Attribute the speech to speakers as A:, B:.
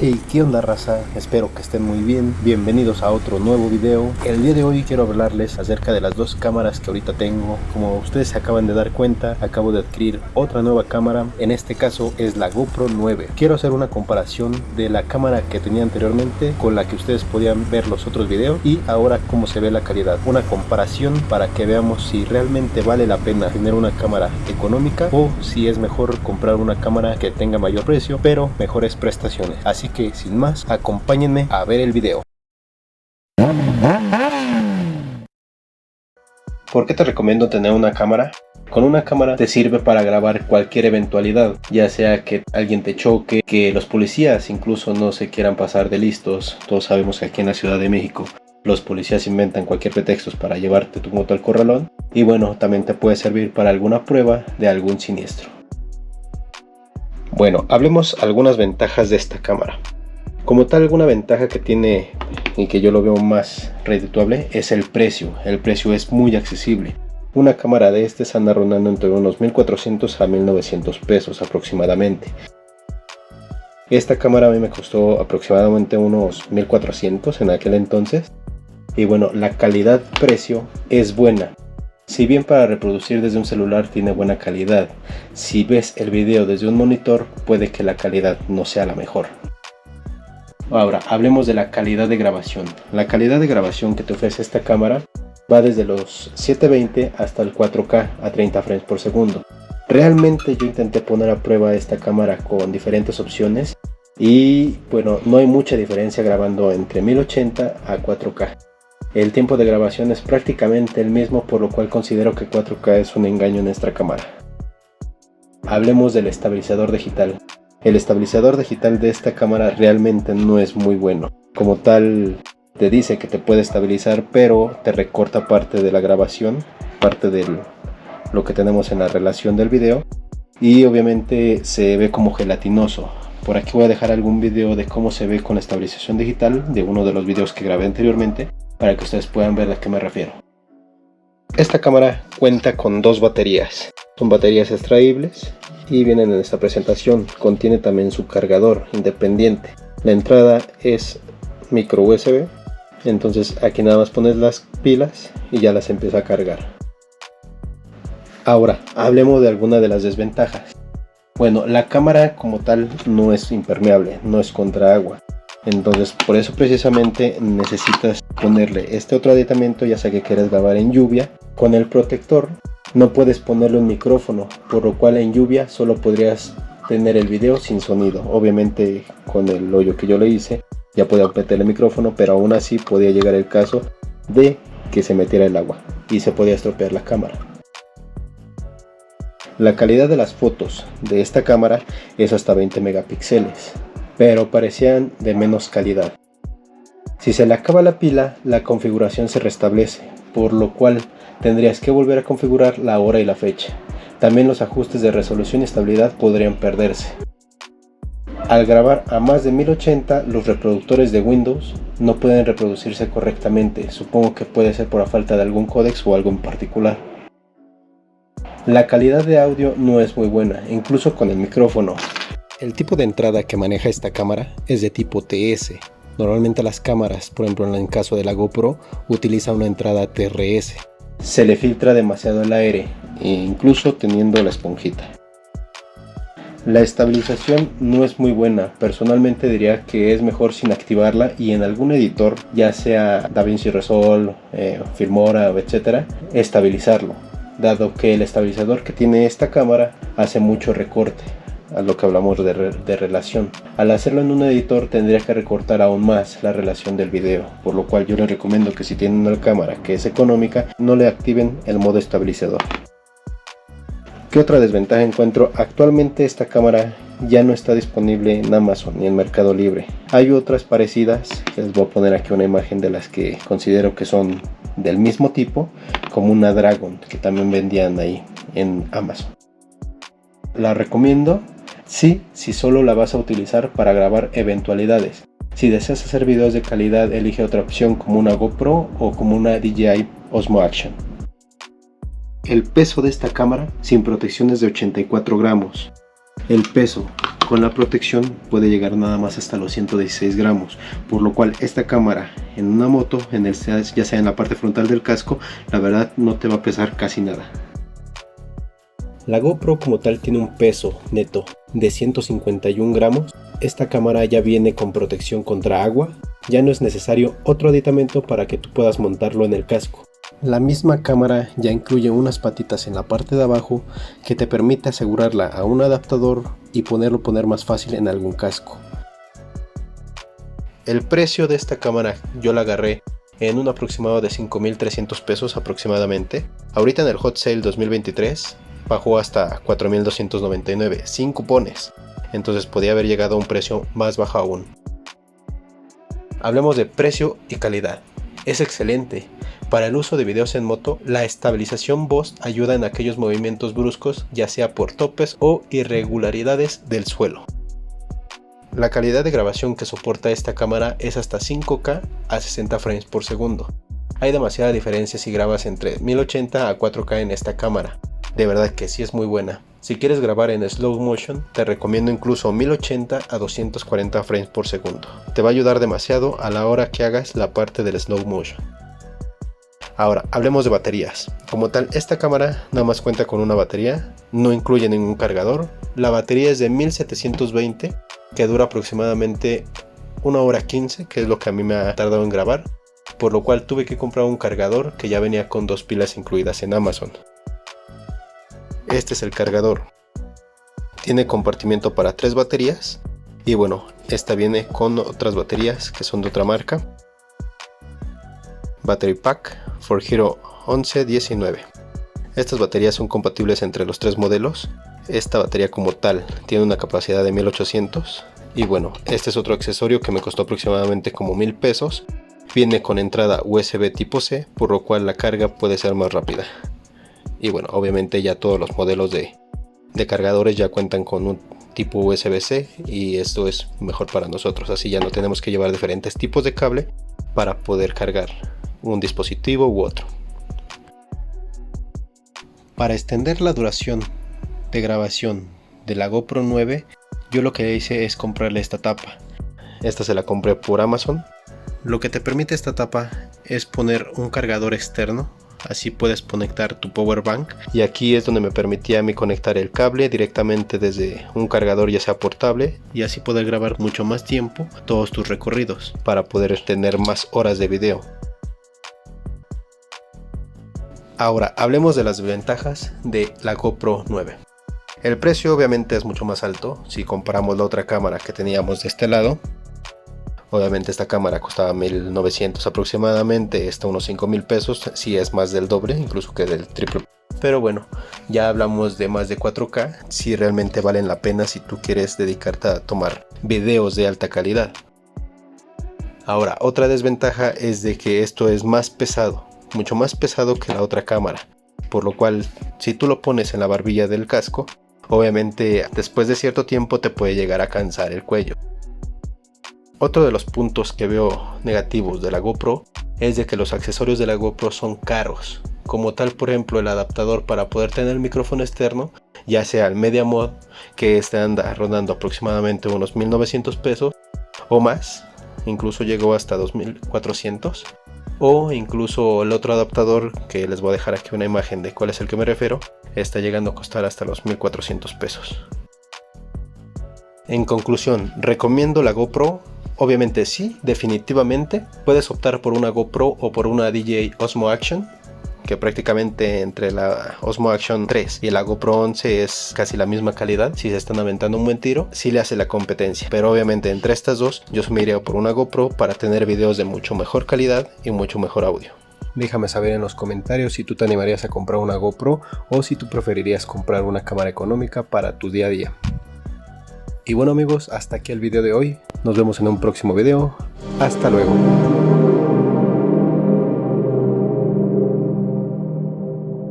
A: Hey, ¿qué onda, raza? Espero que estén muy bien. Bienvenidos a otro nuevo video. El día de hoy quiero hablarles acerca de las dos cámaras que ahorita tengo. Como ustedes se acaban de dar cuenta, acabo de adquirir otra nueva cámara. En este caso es la GoPro 9. Quiero hacer una comparación de la cámara que tenía anteriormente con la que ustedes podían ver los otros videos y ahora cómo se ve la calidad. Una comparación para que veamos si realmente vale la pena tener una cámara económica o si es mejor comprar una cámara que tenga mayor precio pero mejores prestaciones. Así que sin más, acompáñenme a ver el video. ¿Por qué te recomiendo tener una cámara? Con una cámara te sirve para grabar cualquier eventualidad, ya sea que alguien te choque, que los policías incluso no se quieran pasar de listos. Todos sabemos que aquí en la Ciudad de México los policías inventan cualquier pretexto para llevarte tu moto al corralón. Y bueno, también te puede servir para alguna prueba de algún siniestro. Bueno, hablemos algunas ventajas de esta cámara. Como tal, alguna ventaja que tiene y que yo lo veo más redituable es el precio. El precio es muy accesible. Una cámara de este se anda rondando entre unos 1,400 a 1,900 pesos aproximadamente. Esta cámara a mí me costó aproximadamente unos 1,400 en aquel entonces. Y bueno, la calidad-precio es buena. Si bien para reproducir desde un celular tiene buena calidad, si ves el video desde un monitor puede que la calidad no sea la mejor. Ahora, hablemos de la calidad de grabación. La calidad de grabación que te ofrece esta cámara va desde los 720 hasta el 4K a 30 frames por segundo. Realmente yo intenté poner a prueba esta cámara con diferentes opciones y bueno, no hay mucha diferencia grabando entre 1080 a 4K. El tiempo de grabación es prácticamente el mismo, por lo cual considero que 4K es un engaño en esta cámara. Hablemos del estabilizador digital. El estabilizador digital de esta cámara realmente no es muy bueno. Como tal, te dice que te puede estabilizar, pero te recorta parte de la grabación, parte de lo que tenemos en la relación del video, y obviamente se ve como gelatinoso. Por aquí voy a dejar algún video de cómo se ve con la estabilización digital de uno de los videos que grabé anteriormente, para que ustedes puedan ver a qué me refiero. Esta cámara cuenta con dos baterías. Son baterías extraíbles y vienen en esta presentación. Contiene también su cargador independiente. La entrada es micro USB, entonces aquí nada más pones las pilas y ya las empieza a cargar. Ahora, hablemos de alguna de las desventajas. Bueno, la cámara como tal no es impermeable, no es contra agua. Entonces por eso precisamente necesitas ponerle este otro aditamento, ya sea que quieras grabar en lluvia. Con el protector no puedes ponerle un micrófono, por lo cual en lluvia solo podrías tener el video sin sonido. Obviamente con el hoyo que yo le hice ya podía meter el micrófono, pero aún así podía llegar el caso de que se metiera el agua y se podía estropear la cámara. La calidad de las fotos de esta cámara es hasta 20 megapíxeles. Pero parecían de menos calidad. Si se le acaba la pila, la configuración se restablece, por lo cual tendrías que volver a configurar la hora y la fecha. También los ajustes de resolución y estabilidad podrían perderse. Al grabar a más de 1080, los reproductores de Windows no pueden reproducirse correctamente. Supongo que puede ser por la falta de algún códex o algo en particular. La calidad de audio no es muy buena, incluso con el micrófono. El tipo de entrada que maneja esta cámara es de tipo TS. Normalmente las cámaras, por ejemplo en el caso de la GoPro, utiliza una entrada TRS. Se le filtra demasiado el aire, incluso teniendo la esponjita. La estabilización no es muy buena. Personalmente diría que es mejor sin activarla y en algún editor, ya sea DaVinci Resolve, Filmora, etc., estabilizarlo, dado que el estabilizador que tiene esta cámara hace mucho recorte. A lo que hablamos de relación. Al hacerlo en un editor tendría que recortar aún más la relación del video, por lo cual yo les recomiendo que si tienen una cámara que es económica, no le activen el modo estabilizador. ¿Qué otra desventaja encuentro? Actualmente esta cámara ya no está disponible en Amazon ni en Mercado Libre. Hay otras parecidas, les voy a poner aquí una imagen de las que considero que son del mismo tipo, como una Dragon que también vendían ahí en Amazon. La recomiendo si solo la vas a utilizar para grabar eventualidades. Si deseas hacer videos de calidad, elige otra opción como una GoPro o como una DJI Osmo Action. El peso de esta cámara sin protección es de 84 gramos. El peso Con la protección puede llegar nada más hasta los 116 gramos, por lo cual esta cámara en una moto, ya sea en la parte frontal del casco, la verdad no te va a pesar casi nada. La GoPro como tal tiene un peso neto de 151 gramos. Esta cámara ya viene con protección contra agua, ya no es necesario otro aditamento para que tú puedas montarlo en el casco. La misma cámara ya incluye unas patitas en la parte de abajo que te permite asegurarla a un adaptador y poner más fácil en algún casco. El precio de esta cámara yo la agarré en un aproximado de 5,300 pesos aproximadamente. Ahorita en el Hot Sale 2023 bajó hasta 4,299 sin cupones, entonces podía haber llegado a un precio más bajo aún. Hablemos de precio y calidad. Es excelente. Para el uso de videos en moto, la estabilización voz ayuda en aquellos movimientos bruscos, ya sea por topes o irregularidades del suelo. La calidad de grabación que soporta esta cámara es hasta 5K a 60 frames por segundo. Hay demasiada diferencia si grabas entre 1080 a 4K en esta cámara. De verdad que sí es muy buena. Si quieres grabar en slow motion, te recomiendo incluso 1080 a 240 frames por segundo. Te va a ayudar demasiado a la hora que hagas la parte del slow motion. Ahora, hablemos de baterías. Como tal, esta cámara nada más cuenta con una batería, no incluye ningún cargador. La batería es de 1720, que dura aproximadamente 1 hora 15, que es lo que a mí me ha tardado en grabar, por lo cual tuve que comprar un cargador que ya venía con 2 pilas incluidas en Amazon. Este es el cargador. Tiene compartimiento para 3 baterías y bueno, esta viene con otras baterías que son de otra marca. Battery Pack For Hero 1119. Estas baterías son compatibles entre los 3 modelos. Esta batería como tal tiene una capacidad de 1800 y bueno, este es otro accesorio que me costó aproximadamente como 1000 pesos. Viene con entrada USB tipo C, por lo cual la carga puede ser más rápida. Y bueno, obviamente ya todos los modelos de cargadores ya cuentan con un tipo USB-C y esto es mejor para nosotros, así ya no tenemos que llevar diferentes tipos de cable para poder cargar un dispositivo u otro. Para extender la duración de grabación de la GoPro 9, yo lo que hice es comprarle esta tapa. Esta se la compré por Amazon. Lo que te permite esta tapa es poner un cargador externo. Así puedes conectar tu power bank y aquí es donde me permitía a mí conectar el cable directamente desde un cargador ya sea portable y así poder grabar mucho más tiempo todos tus recorridos para poder tener más horas de video. Ahora hablemos de las ventajas de la GoPro 9. El precio obviamente es mucho más alto si comparamos la otra cámara que teníamos de este lado. Obviamente esta cámara costaba 1,900 aproximadamente, esta unos 5,000 pesos, si es más del doble, incluso que del triple. Pero bueno, ya hablamos de más de 4K, si realmente valen la pena si tú quieres dedicarte a tomar videos de alta calidad. Ahora, otra desventaja es de que esto es más pesado, mucho más pesado que la otra cámara, por lo cual si tú lo pones en la barbilla del casco, obviamente después de cierto tiempo te puede llegar a cansar el cuello. Otro de los puntos que veo negativos de la GoPro es de que los accesorios de la GoPro son caros. Como tal, por ejemplo, el adaptador para poder tener el micrófono externo, ya sea el Media Mod, que anda rondando aproximadamente unos 1,900 pesos o más, incluso llegó hasta 2,400. O incluso el otro adaptador, que les voy a dejar aquí una imagen de cuál es el que me refiero, está llegando a costar hasta los 1,400 pesos. En conclusión, ¿recomiendo la GoPro? Obviamente sí, definitivamente. Puedes optar por una GoPro o por una DJI Osmo Action, que prácticamente entre la Osmo Action 3 y la GoPro 11 es casi la misma calidad. Si se están aventando un buen tiro, sí le hace la competencia. Pero obviamente entre estas dos, yo me iría por una GoPro para tener videos de mucho mejor calidad y mucho mejor audio. Déjame saber en los comentarios si tú te animarías a comprar una GoPro o si tú preferirías comprar una cámara económica para tu día a día. Y bueno amigos, hasta aquí el video de hoy. Nos vemos en un próximo video. Hasta luego.